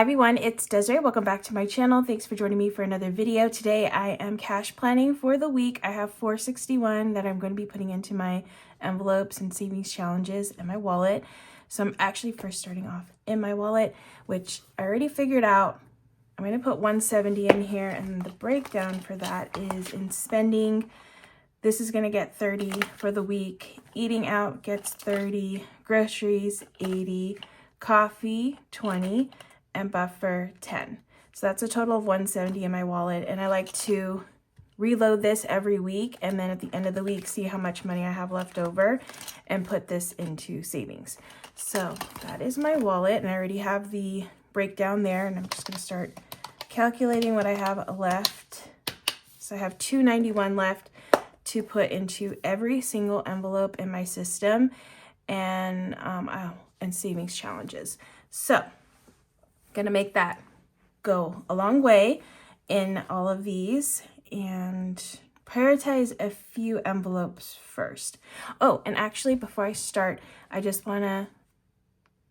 everyone, it's Desiree. Welcome back to my channel. Thanks for joining me for another video. Today I am cash planning for the week. I have $461 that I'm going to be putting into my envelopes and savings challenges in my wallet. So I'm actually first starting off in my wallet, which I already figured out. I'm going to put $170 in here, and the breakdown for that is in spending. This is going to get $30 for the week. Eating out gets $30, groceries $80, coffee $20, and buffer $10. So that's a total of $170 in my wallet, and I like to reload this every week and then at the end of the week see how much money I have left over and put this into savings. So that is my wallet, and I already have the breakdown there, and I'm just going to start calculating what I have left. So I have $291 left to put into every single envelope in my system and savings challenges. So gonna make that go a long way in all of these and prioritize a few envelopes first. Oh, and actually before I start, I just want to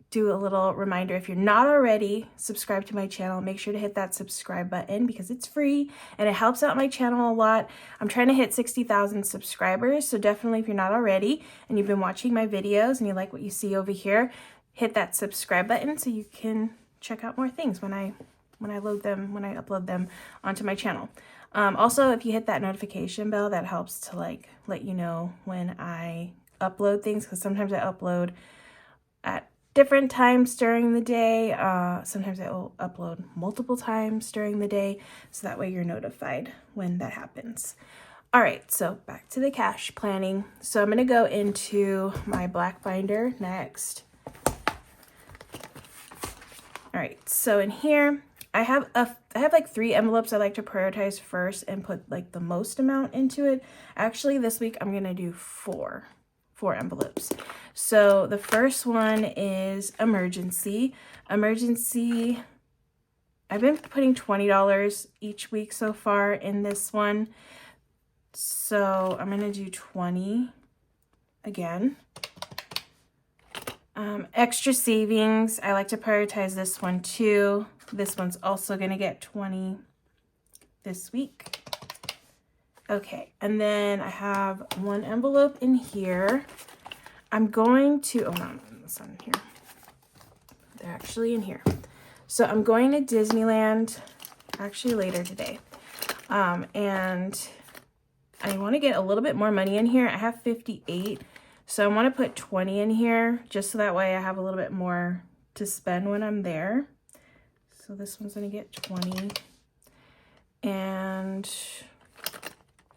do a little reminder. If you're not already subscribed to my channel, make sure to hit that subscribe button because it's free and it helps out my channel a lot. I'm trying to hit 60,000 subscribers, so definitely if you're not already and you've been watching my videos and you like what you see over here, hit that subscribe button so you can check out more things when I upload them onto my channel. Also, if you hit that notification bell, that helps to let you know when I upload things, because sometimes I upload at different times during the day. Sometimes I will upload multiple times during the day, so that way you're notified when that happens. All right, so back to the cash planning. So I'm gonna go into my black binder next. All right, so in here, I have like 3 envelopes I like to prioritize first and put like the most amount into it. Actually, this week I'm gonna do four envelopes. So the first one is emergency. Emergency, I've been putting $20 each week so far in this one. So I'm gonna do 20 again. Extra savings, I like to prioritize this one too. This one's also gonna get 20 this week. Okay, and then I have 1 envelope in here. I'm going to, oh no, it's not in here. They're actually in here. So I'm going to Disneyland actually later today. And I want to get a little bit more money in here. I have 58. So I want to put 20 in here just so that way I have a little bit more to spend when I'm there. So this one's going to get 20. And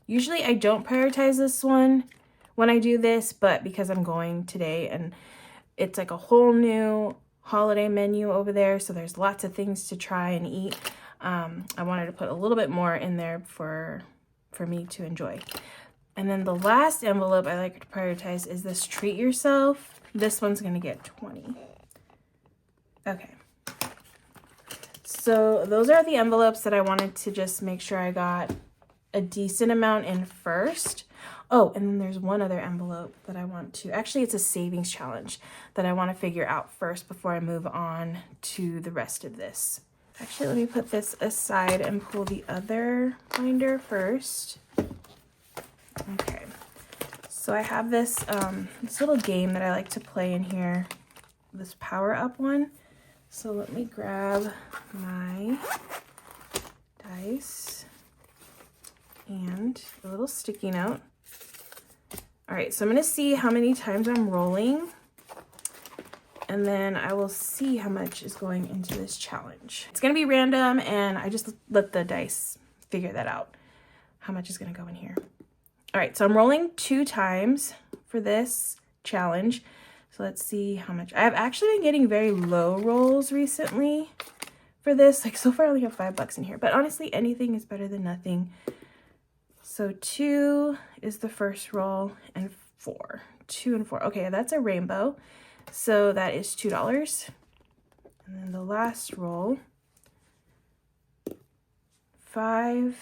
usually I don't prioritize this one when I do this, but because I'm going today and it's like a whole new holiday menu over there, so there's lots of things to try and eat, I wanted to put a little bit more in there for me to enjoy. And then the last envelope I like to prioritize is this treat yourself. This one's gonna get 20. Okay. So those are the envelopes that I wanted to just make sure I got a decent amount in first. Oh, and then there's one other envelope that I want to, actually it's a savings challenge that I want to figure out first before I move on to the rest of this. Actually, let me put this aside and pull the other binder first. Okay, so I have this this little game that I like to play in here, this power up one. So let me grab my dice and a little sticky note. All right, so I'm gonna see how many times I'm rolling, and then I will see how much is going into this challenge. It's gonna be random, and I just let the dice figure that out, how much is gonna go in here. All right, so I'm rolling 2 times for this challenge. So let's see how much. I've actually been getting very low rolls recently for this. Like so far I only have $5 in here, but honestly anything is better than nothing. So 2 is the first roll and 4. 2 and 4. Okay, that's a rainbow. So that is $2. And then the last roll, 5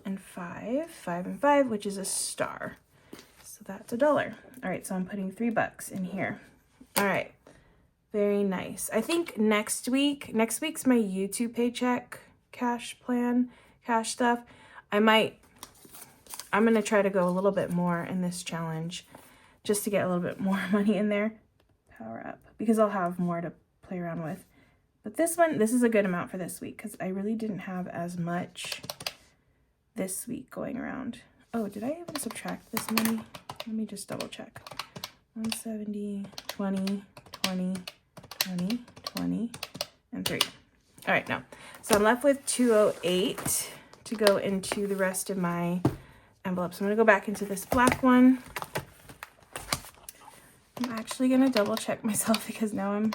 and 5, 5 and 5, which is a star. So that's $1. All right, so I'm putting $3 in here. All right, Very nice. I think next week's my YouTube paycheck cash stuff. I'm gonna try to go a little bit more in this challenge just to get a little bit more money in there. Power up, because I'll have more to play around with. But this is a good amount for this week because I really didn't have as much this week going around. Oh, did I even subtract this many? Let me just double check. 170, 20, 20, 20, 20, and 3. All right, now, so I'm left with 208 to go into the rest of my envelopes. I'm gonna go back into this black one. I'm actually gonna double check myself because now I'm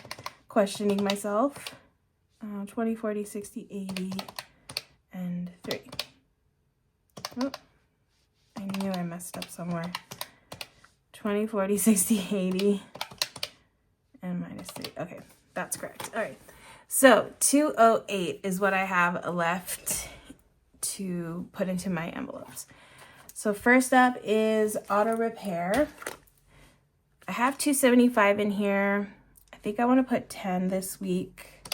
questioning myself. 20, 40, 60, 80, and 3. Oh, I knew I messed up somewhere. 20, 40, 60, 80, and minus 3. Okay, that's correct. All right, so 208 is what I have left to put into my envelopes. So first up is auto repair. I have 275 in here. I think I want to put 10 this week.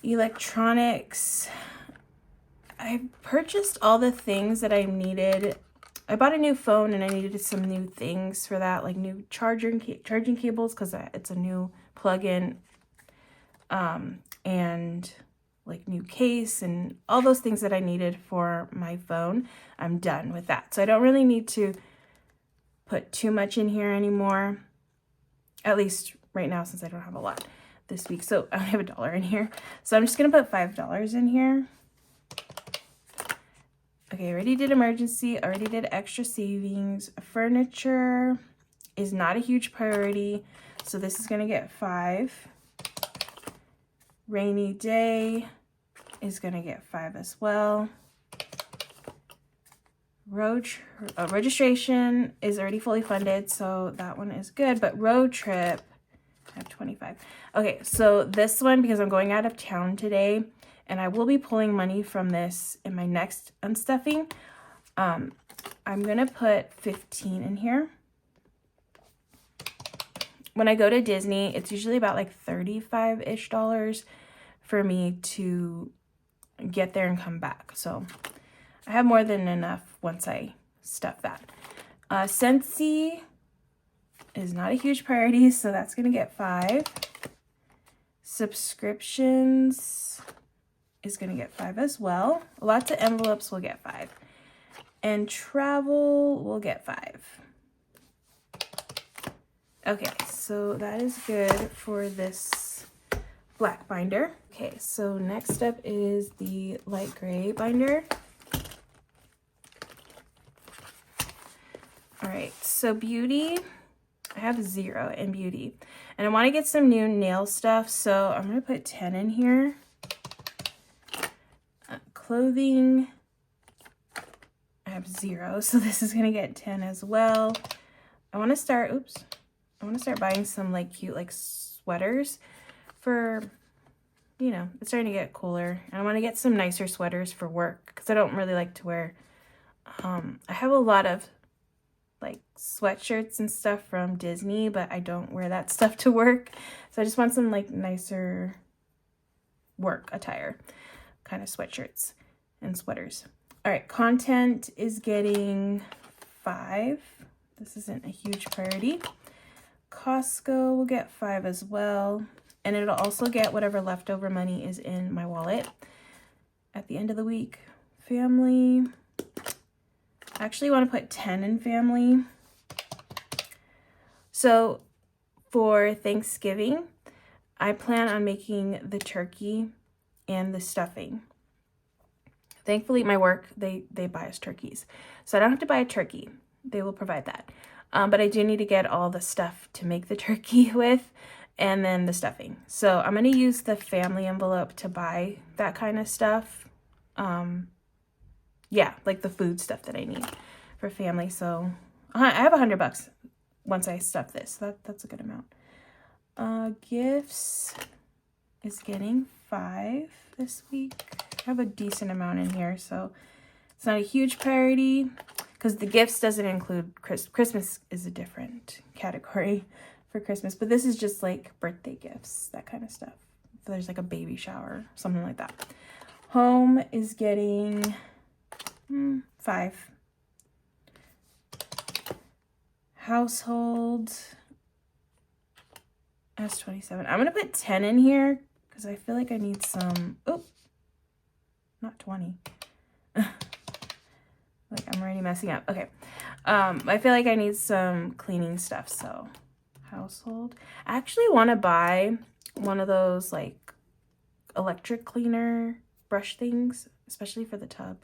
Electronics. I purchased all the things that I needed. I bought a new phone and I needed some new things for that, like new charging cables because it's a new plug-in, and like new case and all those things that I needed for my phone. I'm done with that. So I don't really need to put too much in here anymore, at least right now since I don't have a lot this week. So I only have $1 in here. So I'm just gonna put $5 in here. Okay, I already did emergency, already did extra savings. Furniture is not a huge priority, so this is gonna get 5. Rainy day is gonna get 5 as well. Registration is already fully funded, so that one is good, but road trip, I have 25. Okay, so this one, because I'm going out of town today, and I will be pulling money from this in my next unstuffing, I'm gonna put 15 in here. When I go to Disney, it's usually about like $35-ish for me to get there and come back. So I have more than enough once I stuff that. Scentsy is not a huge priority, so that's gonna get 5. Subscriptions is gonna get 5 as well. Lots of envelopes will get 5. And travel will get 5. Okay, so that is good for this black binder. Okay, so next up is the light gray binder. All right, so beauty, I have 0 in beauty. And I want to get some new nail stuff, so I'm going to put 10 in here. Clothing, I have 0, so this is going to get 10 as well. I want to start buying some like cute like sweaters for, you know, it's starting to get cooler. And I want to get some nicer sweaters for work because I don't really like to wear, I have a lot of like sweatshirts and stuff from Disney, but I don't wear that stuff to work. So I just want some like nicer work attire kind of sweatshirts and sweaters. All right, content is getting 5. This isn't a huge priority. Costco will get 5 as well. And it'll also get whatever leftover money is in my wallet at the end of the week. Family, I actually want to put 10 in family. So for Thanksgiving, I plan on making the turkey and the stuffing. Thankfully, my work, they buy us turkeys. So I don't have to buy a turkey. They will provide that. But I do need to get all the stuff to make the turkey with and then the stuffing. So I'm going to use the family envelope to buy that kind of stuff. Yeah, like the food stuff that I need for family. So I have $100 once I stuff this. That's a good amount. Gifts is getting 5 this week. I have a decent amount in here, so it's not a huge priority because the gifts doesn't include Christmas is a different category. for Christmas, but this is just like birthday gifts, that kind of stuff. If there's like a baby shower, something like that. Home is getting 5. Household has 27. I'm gonna put 10 in here because I feel like I need some. Oh, not 20. Like I'm already messing up. Okay. I feel like I need some cleaning stuff. So household. I actually want to buy one of those like electric cleaner brush things, especially for the tub.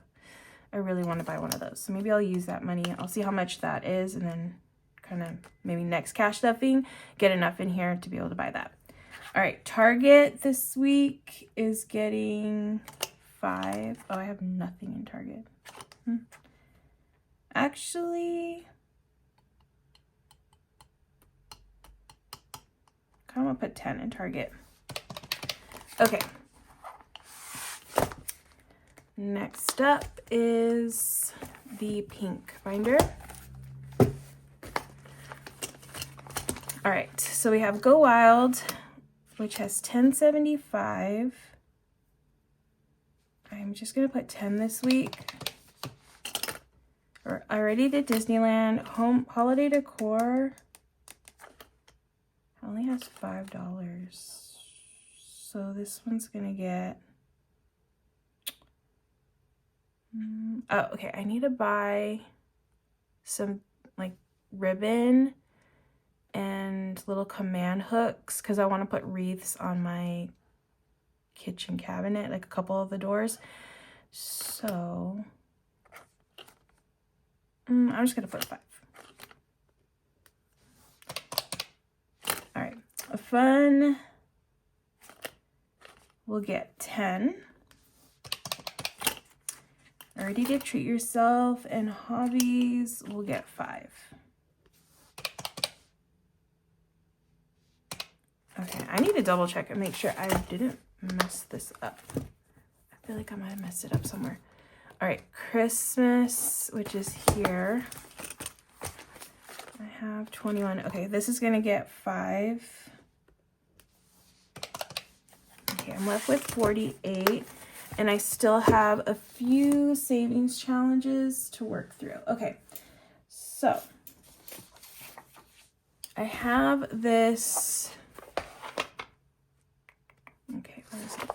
I really want to buy one of those. So maybe I'll use that money. I'll see how much that is, and then kind of maybe next cash stuffing, get enough in here to be able to buy that. All right, Target this week is getting 5. Oh, I have nothing in Target. Actually, I'm gonna put 10 in Target. Okay. Next up is the pink binder. All right, so we have Go Wild, which has 1075. I'm just gonna put 10 this week. I already did Disneyland. Home holiday decor only has $5. So this one's gonna get oh, okay. I need to buy some like ribbon and little command hooks because I want to put wreaths on my kitchen cabinet, like a couple of the doors. So I'm just gonna put 5. All right, a fun will get 10. Already did treat yourself, and hobbies will get 5. Okay, I need to double check and make sure I didn't mess this up. I feel like I might have messed it up somewhere. All right, Christmas, which is here. I have 21. Okay, this is gonna get 5. Okay, I'm left with 48, and I still have a few savings challenges to work through. Okay, so I have this. Okay, where is it?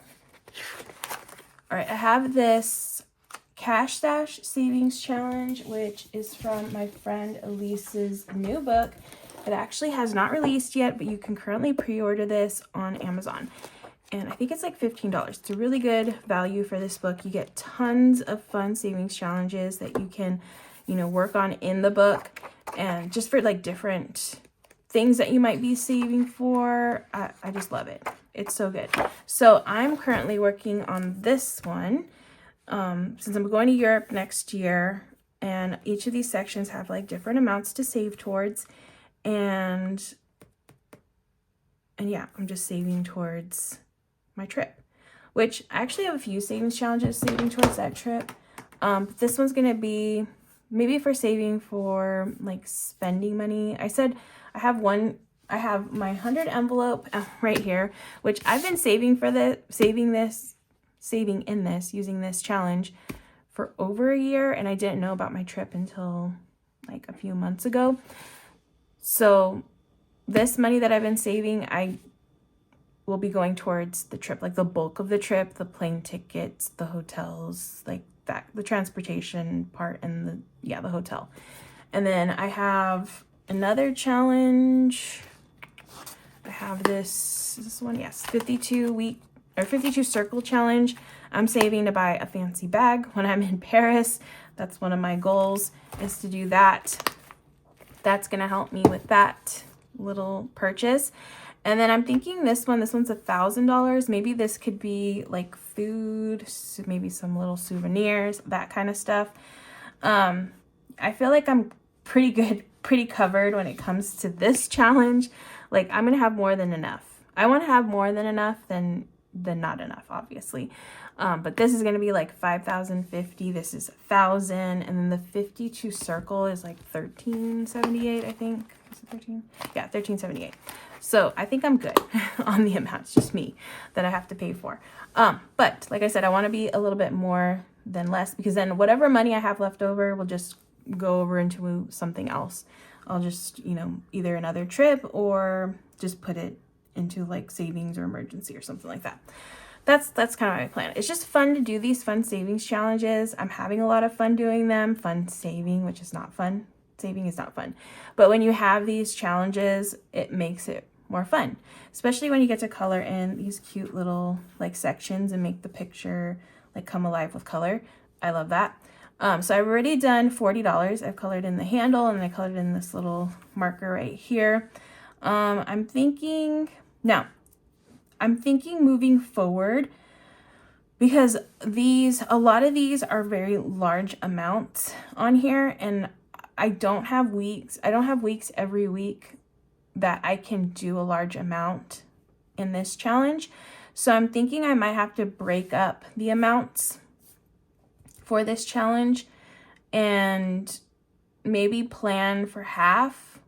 All right, I have this Cash Stash Savings Challenge, which is from my friend Ilysse's new book. It actually has not released yet, but you can currently pre-order this on Amazon. And I think it's like $15. It's a really good value for this book. You get tons of fun savings challenges that you can, you know, work on in the book. And just for like different things that you might be saving for. I just love it. It's so good. So I'm currently working on this one. Since I'm going to Europe next year, and each of these sections have like different amounts to save towards, and yeah, I'm just saving towards my trip, which I actually have a few savings challenges saving towards that trip. This one's gonna be maybe for saving for like spending money. I said I have one. I have my 100 envelope right here, which I've been saving for using this challenge for over a year, and I didn't know about my trip until like a few months ago. So this money that I've been saving, I will be going towards the trip, like the bulk of the trip, the plane tickets, the hotels, like that, the transportation part, and the hotel. And then I have another challenge. I have this one, yes, 52 circle challenge. I'm saving to buy a fancy bag when I'm in Paris. That's one of my goals, is to do that. That's gonna help me with that little purchase. And then I'm thinking this one's $1,000. Maybe this could be like food, maybe some little souvenirs, that kind of stuff. I feel like I'm pretty covered when it comes to this challenge. Like I'm gonna have more than enough. I want to have more than enough than not enough, obviously. But this is gonna be like 5,050. This is 1,000, and then the 52 circle is like 1,378, I think. Is it 13? Yeah, $13.78. So I think I'm good on the amount. It's just me that I have to pay for. But like I said, I want to be a little bit more than less, because then whatever money I have left over will just go over into something else. I'll just, you know, either another trip or just put it into like savings or emergency or something like that. That's kind of my plan. It's just fun to do these fun savings challenges. I'm having a lot of fun doing them. Fun saving, which is not fun. Saving is not fun. But when you have these challenges, it makes it more fun, especially when you get to color in these cute little like sections and make the picture like come alive with color. I love that. So I've already done $40. I've colored in the handle and I colored in this little marker right here. I'm thinking moving forward, because a lot of these are very large amounts on here, and I don't have weeks every week that I can do a large amount in this challenge. So I'm thinking I might have to break up the amounts for this challenge and maybe plan for half,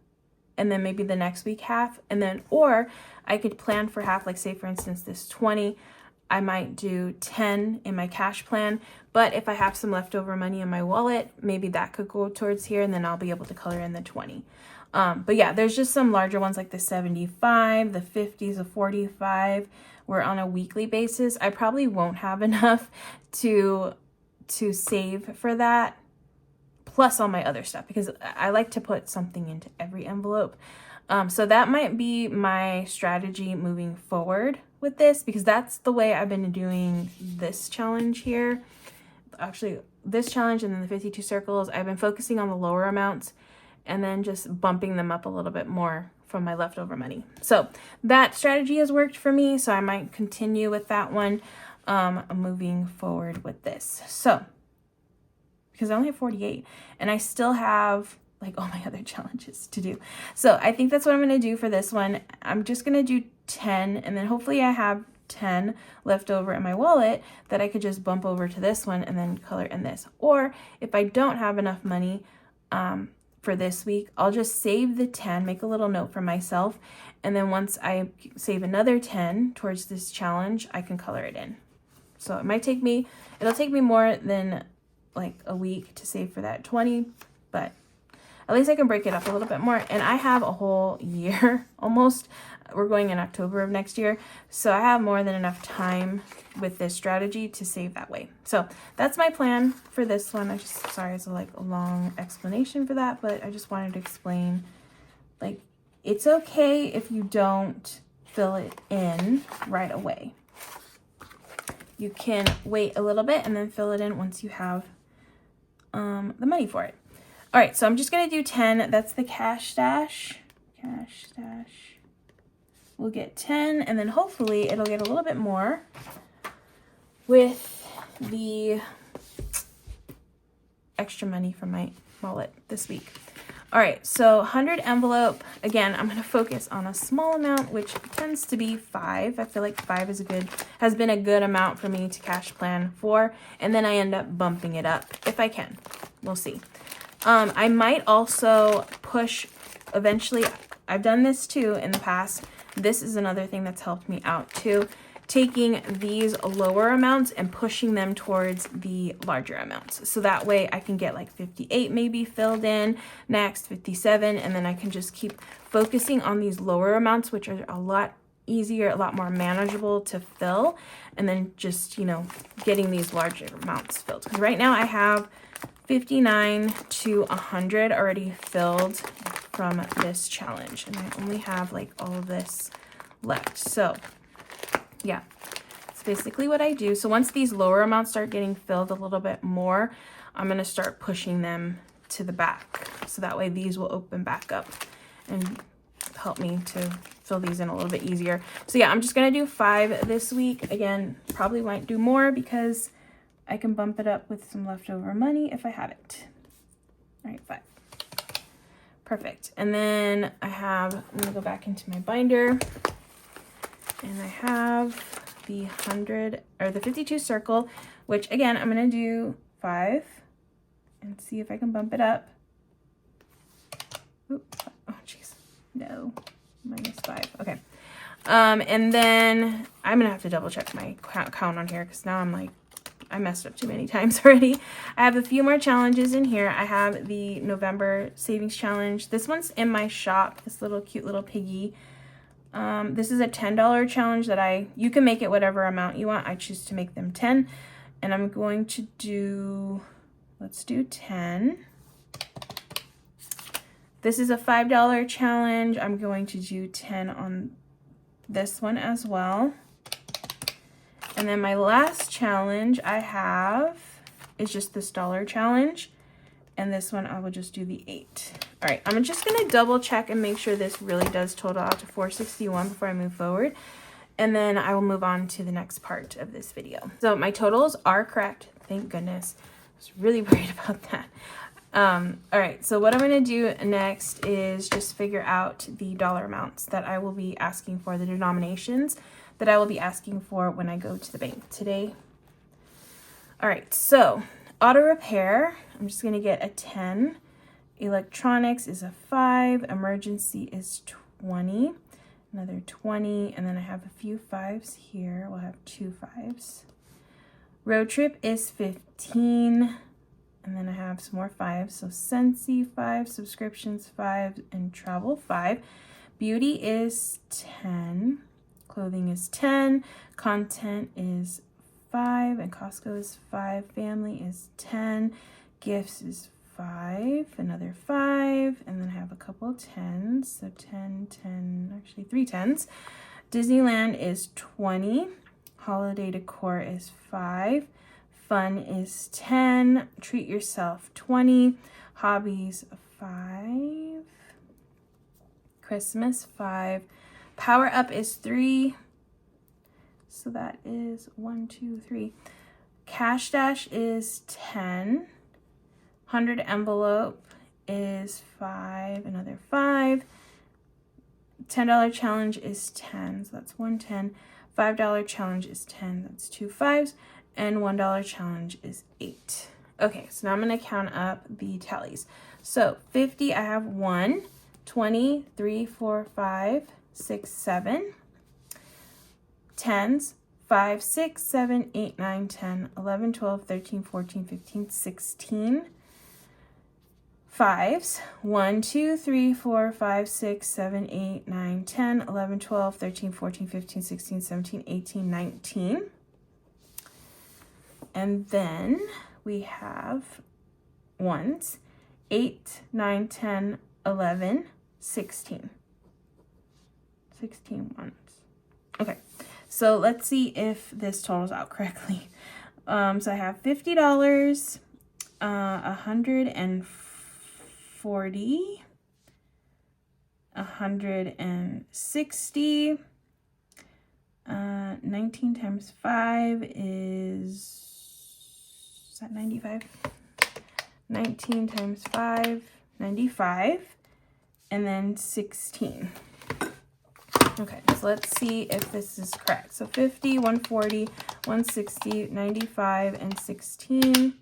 and then maybe the next week half, and then, or I could plan for half, like say for instance this 20, I might do 10 in my cash plan, but if I have some leftover money in my wallet, maybe that could go towards here, and then I'll be able to color in the 20. But yeah, there's just some larger ones like the 75, the 50s, the 45, where on a weekly basis, I probably won't have enough to save for that, plus all my other stuff, because I like to put something into every envelope. So that might be my strategy moving forward with this, because that's the way I've been doing this challenge here. Actually, this challenge and then the 52 circles, I've been focusing on the lower amounts and then just bumping them up a little bit more from my leftover money. So that strategy has worked for me, so I might continue with that one moving forward with this. So, because I only have 48 and I still have like all my other challenges to do. So I think that's what I'm going to do for this one. I'm just going to do 10, and then hopefully I have 10 left over in my wallet that I could just bump over to this one and then color in this. Or if I don't have enough money for this week, I'll just save the 10, make a little note for myself, and then once I save another 10 towards this challenge, I can color it in. So it'll take me more than like a week to save for that 20, but at least I can break it up a little bit more. And I have a whole year almost. We're going in October of next year, so I have more than enough time with this strategy to save that way. So that's my plan for this one. Sorry, it's like a long explanation for that, but I just wanted to explain, like, it's okay if you don't fill it in right away. You can wait a little bit and then fill it in once you have the money for it. All right, so I'm just gonna do 10. That's the cash stash. Cash stash. We'll get 10, and then hopefully it'll get a little bit more with the extra money from my wallet this week. All right, so 100 envelope. Again, I'm gonna focus on a small amount, which tends to be 5. I feel like 5 has been a good amount for me to cash plan for, and then I end up bumping it up if I can. We'll see. I might also push eventually. I've done this too in the past. This is another thing that's helped me out too. Taking these lower amounts and pushing them towards the larger amounts. So that way I can get like 58 maybe filled in, next 57, and then I can just keep focusing on these lower amounts, which are a lot easier, a lot more manageable to fill, and then just, you know, getting these larger amounts filled. Because right now I have 59 to 100 already filled from this challenge, and I only have like all of this left. So yeah, that's basically what I do. So once these lower amounts start getting filled a little bit more, I'm going to start pushing them to the back, so that way these will open back up and help me to fill these in a little bit easier. So yeah, I'm just going to do 5 this week. Again, probably might do more because I can bump it up with some leftover money if I have it. All right, 5. Perfect. And then I'm gonna go back into my binder, and I have the 52 circle, which again, I'm gonna do 5 and see if I can bump it up. Oops. Oh, jeez. No, -5. Okay. And then I'm gonna have to double check my count on here because now I'm like, I messed up too many times already. I have a few more challenges in here. I have the November savings challenge. This one's in my shop, this little cute little piggy. This is a $10 challenge that you can make it whatever amount you want. I choose to make them 10. And I'm going to do, let's do 10. This is a $5 challenge. I'm going to do 10 on this one as well. And then my last challenge I have is just this dollar challenge. And this one I will just do the 8. All right, I'm just gonna double check and make sure this really does total out to 461 before I move forward. And then I will move on to the next part of this video. So my totals are correct, thank goodness. I was really worried about that. All right, so what I'm gonna do next is just figure out the dollar amounts that I will be asking for, the denominations that I will be asking for when I go to the bank today. All right, so auto repair, I'm just gonna get a 10. Electronics is a 5. Emergency is 20. Another 20, and then I have a few 5s here. We'll have 2 5s. Road trip is 15. And then I have some more 5s. So Scentsy 5, subscriptions 5, and travel 5. Beauty is 10. Clothing is 10. Content is 5. And Costco is 5. Family is 10. Gifts is 5. Another 5. And then I have a couple of 10s. So 10, 10, actually 3 10s. Disneyland is 20. Holiday decor is 5. Fun is 10. Treat yourself 20. Hobbies 5. Christmas 5. Power up is 3. So that is 1, 2, 3. Cash dash is 10. 100 envelope is 5. Another 5. $10 challenge is 10. So that's 110. $5 challenge is 10. That's 2 5s. And $1 challenge is 8. Okay, so now I'm going to count up the tallies. So 50, I have 1, 20, 3, 4, 5, 6, 7. 10s, 5, 6, 7, 8, 9, 10, 11, 12, 13, 14, 15, 16. 5s, 1, 2, 3, 4, 5, 6, 7, 8, 9, 10, 11, 12, 13, 14, 15, 16, 17, 18, 19. And then we have 1s, 8, 9, 10, 11, 16. 16 ones. Okay, so let's see if this totals out correctly. So I have $50, 140, 160, 19 times 5 is that 95? 19 times 5, 95, and then 16. Okay, so let's see if this is correct. So 50, 140, 160, 95, and 16,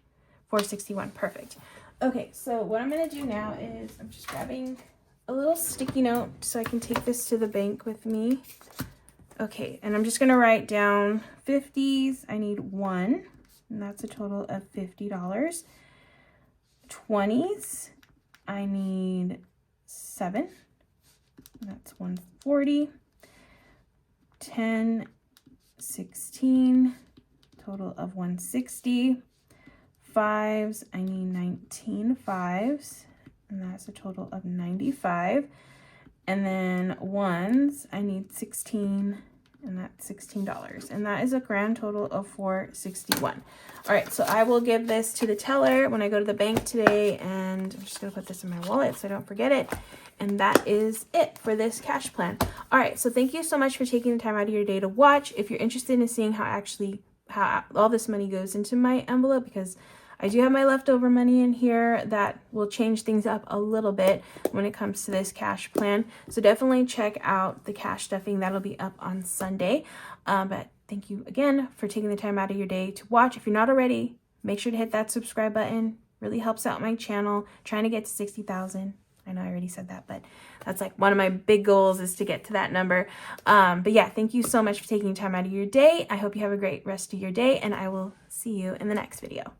461. Perfect. Okay, so what I'm going to do now is I'm just grabbing a little sticky note so I can take this to the bank with me. Okay, and I'm just going to write down 50s. I need 1, and that's a total of $50. 20s, I need 7, and that's 140. 10, 16, total of 160. 5s, I need 19 5s, and that's a total of 95. And then 1s, I need 16, and that's $16. And that is a grand total of $461. All right, so I will give this to the teller when I go to the bank today, and I'm just gonna put this in my wallet so I don't forget it. And that is it for this cash plan. All right, so thank you so much for taking the time out of your day to watch. If you're interested in seeing how all this money goes into my envelope, because I do have my leftover money in here that will change things up a little bit when it comes to this cash plan. So definitely check out the cash stuffing. That'll be up on Sunday. But thank you again for taking the time out of your day to watch. If you're not already, make sure to hit that subscribe button. Really helps out my channel. Trying to get to 60,000. I know I already said that, but that's like one of my big goals is to get to that number. But yeah, thank you so much for taking time out of your day. I hope you have a great rest of your day, and I will see you in the next video.